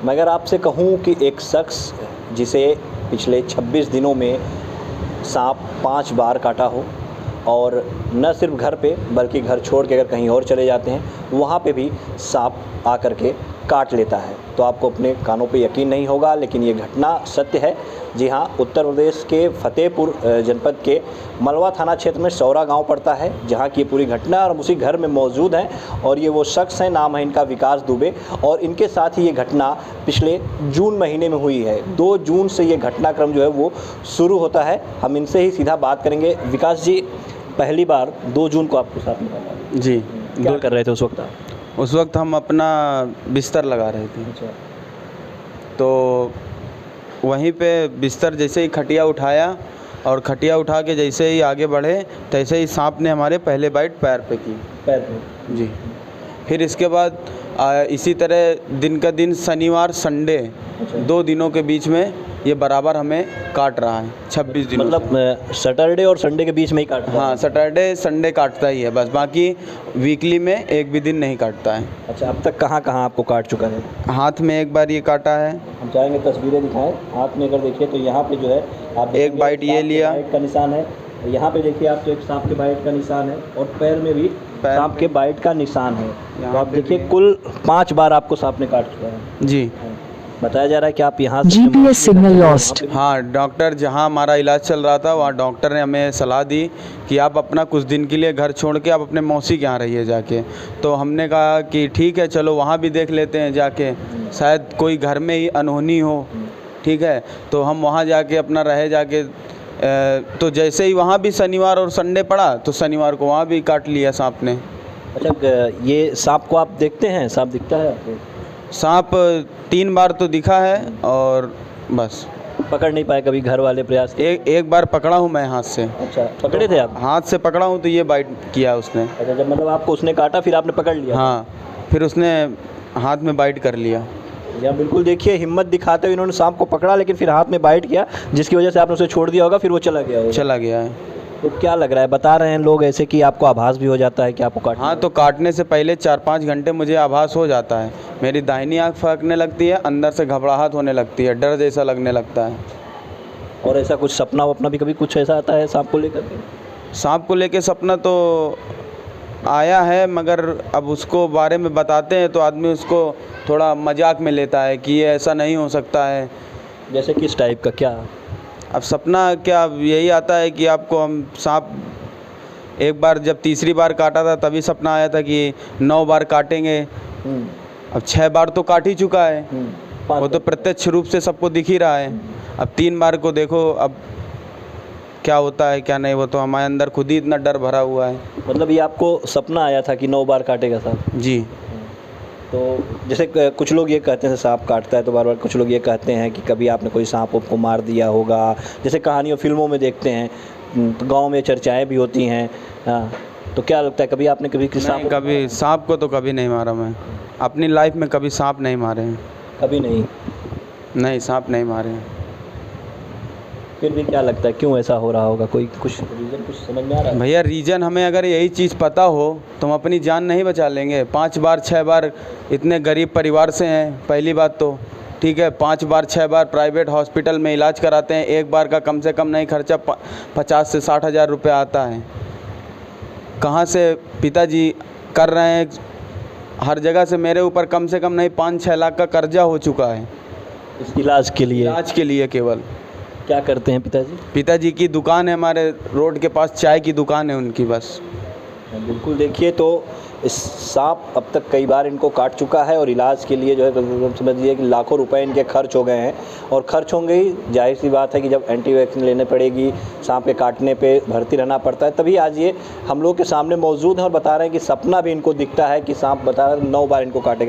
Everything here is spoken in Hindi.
मगर आपसे कहूँ कि एक शख्स जिसे पिछले 26 दिनों में सांप 5 बार काटा हो, और न सिर्फ घर पे बल्कि घर छोड़ के अगर कहीं और चले जाते हैं वहाँ पे भी सांप आकर के काट लेता है, तो आपको अपने कानों पे यकीन नहीं होगा, लेकिन ये घटना सत्य है। जी हाँ, उत्तर प्रदेश के फतेहपुर जनपद के मलवा थाना क्षेत्र में सौरा गांव पड़ता है, जहां की ये पूरी घटना और हम उसी घर में मौजूद हैं। और ये वो शख्स हैं, नाम है इनका विकास दुबे, और इनके साथ ही ये घटना पिछले जून महीने में हुई है। 2 जून से ये घटनाक्रम जो है वो शुरू होता है। हम इनसे ही सीधा बात करेंगे। विकास जी, पहली बार 2 जून को आपके साथ में जी, क्या कर रहे थे उस वक्त? उस वक्त हम अपना बिस्तर लगा रहे थे। अच्छा। तो वहीं पे बिस्तर जैसे ही खटिया उठाया, और खटिया उठा के जैसे ही आगे बढ़े तैसे ही सांप ने हमारे पहले बाइट पैर पे की। पैर पे? जी। फिर इसके बाद इसी तरह दिन का दिन शनिवार संडे 2 दिनों के बीच में ये बराबर हमें काट रहा है 26 दिनों से। मतलब सैटरडे और संडे के बीच में ही काटता है? हाँ, सैटरडे संडे काटता ही है बस, बाकी वीकली में एक भी दिन नहीं काटता है। अच्छा, अब तक कहाँ कहाँ आपको काट चुका है? हाथ में एक बार ये काटा है। हम चाहेंगे तस्वीरें दिखाएं। हाथ में अगर देखिए तो यहाँ पे जो है आप एक बाइट ये लिया, बाइट का निशान है। यहाँ पे देखिए आप, तो एक सांप के बाइट का निशान है, और पैर में भी सांप के बाइट का निशान है। तो आप देखिए कुल 5 बार आपको सांप ने काट चुका है। जी। बताया जा रहा है कि आप यहाँ GPS सिग्नल लॉस्ट। हाँ, डॉक्टर जहाँ हमारा इलाज चल रहा था वहाँ डॉक्टर ने हमें सलाह दी कि आप अपना कुछ दिन के लिए घर छोड़ के आप अपने मौसी के यहाँ रहिए जाके। तो हमने कहा कि ठीक है, चलो वहाँ भी देख लेते हैं जाके, शायद कोई घर में ही अनहोनी हो। ठीक है, तो हम वहाँ जाके अपना रहे जाके। तो जैसे ही वहाँ भी शनिवार और संडे पड़ा तो शनिवार को वहाँ भी काट लिया सांप ने। अच्छा, ये सांप को आप देखते हैं? सांप दिखता है आपको? सांप 3 बार तो दिखा है, और बस पकड़ नहीं पाए कभी घर वाले? प्रयास? एक बार पकड़ा हूँ मैं हाथ से। अच्छा, पकड़े थे आप? हाथ से पकड़ा हूँ तो ये बाइट किया उसने। अच्छा, जब मतलब आपको उसने काटा फिर आपने पकड़ लिया? हाँ, फिर उसने हाथ में बाइट कर लिया। या बिल्कुल देखिए, हिम्मत दिखाते हुए इन्होंने सांप को पकड़ा, लेकिन फिर हाथ में बाइट किया, जिसकी वजह से आपने उसे छोड़ दिया होगा, फिर वो चला गया होगा। चला गया है। तो क्या लग रहा है? बता रहे हैं लोग ऐसे कि आपको आभास भी हो जाता है कि आपको काट? हाँ, तो काटने से पहले 4-5 घंटे मुझे आभास हो जाता है। मेरी दाहिनी आँख फड़कने लगती है, अंदर से घबराहट होने लगती है, डर जैसा लगने लगता है। और ऐसा कुछ सपना वपना भी कभी कुछ ऐसा आता है सांप को लेकर के? सांप को लेके सपना तो आया है, मगर अब उसको बारे में बताते हैं तो आदमी उसको थोड़ा मजाक में लेता है कि ये ऐसा नहीं हो सकता है। जैसे किस टाइप का? क्या अब सपना क्या, यही आता है कि आपको हम सांप एक बार जब तीसरी बार काटा था तभी सपना आया था कि 9 बार काटेंगे। अब 6 बार तो काट ही चुका है, वो तो प्रत्यक्ष रूप से सबको दिख ही रहा है। अब 3 बार को देखो, अब क्या होता है क्या नहीं, वो तो हमारे अंदर खुद ही इतना डर भरा हुआ है। मतलब ये आपको सपना आया था कि 9 बार काटेगा सांप? जी। तो जैसे कुछ लोग ये कहते हैं सांप काटता है तो बार बार, कुछ लोग ये कहते हैं कि कभी आपने कोई सांप को मार दिया होगा, जैसे कहानियों फिल्मों में देखते हैं, तो गांव में चर्चाएं भी होती हैं। हाँ, तो क्या लगता है कभी आपने कभी सांप? कभी सांप को तो कभी नहीं मारा मैं अपनी लाइफ में, कभी सांप नहीं मारे हैं। कभी नहीं? नहीं, सांप नहीं मारे हैं। फिर भी क्या लगता है क्यों ऐसा हो रहा होगा? कोई कुछ रीज़न कुछ समझ में आ रहा है? भैया, रीज़न हमें अगर यही चीज़ पता हो तो हम अपनी जान नहीं बचा लेंगे। 5 बार 6 बार, इतने गरीब परिवार से हैं पहली बात तो, ठीक है। 5 बार 6 बार प्राइवेट हॉस्पिटल में इलाज कराते हैं, एक बार का कम से कम नहीं खर्चा 50 से 60 हज़ार रुपये आता है। कहाँ से पिताजी कर रहे हैं, हर जगह से मेरे ऊपर कम से कम नहीं 5-6 लाख का कर्जा हो चुका है इस इलाज के लिए? इलाज के लिए केवल। क्या करते हैं पिताजी? पिताजी की दुकान है, हमारे रोड के पास चाय की दुकान है उनकी बस। बिल्कुल देखिए, तो इस सांप अब तक कई बार इनको काट चुका है, और इलाज के लिए जो है समझ लीजिए कि लाखों रुपए इनके खर्च हो गए हैं। और खर्च होंगे ही, जाहिर सी बात है कि जब एंटी वैक्सीन लेने पड़ेगी, सांप के काटने पे भर्ती रहना पड़ता है, तभी आज ये हम लोग के सामने मौजूद हैं और बता रहे हैं कि सपना भी इनको दिखता है कि सांप बता रहे 9 बार इनको काटेगा।